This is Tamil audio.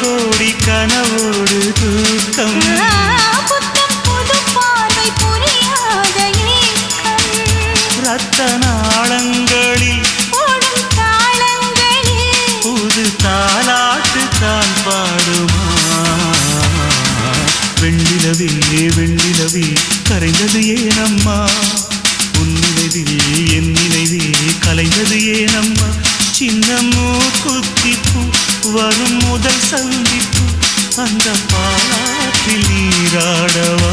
கோடி கனவோடு தூக்கம் புத்தம் புது பார்வை புரியாத ஏக்கம் ரத்த நாளங்களில் ஓடும் தாளங்களில் புது தாலாட்டு தான் பாடுமா வெண்ணிலவே வெண்ணிலவே கரைந்தது ஏனம்மா உன் நினைவில் என் நினைவே கலைந்தது ஏனம்மா சின்ன மூக்குத்திப்பு வரும் முதல் சந்திப்பு அந்த பாலாற்றில் நீராடவா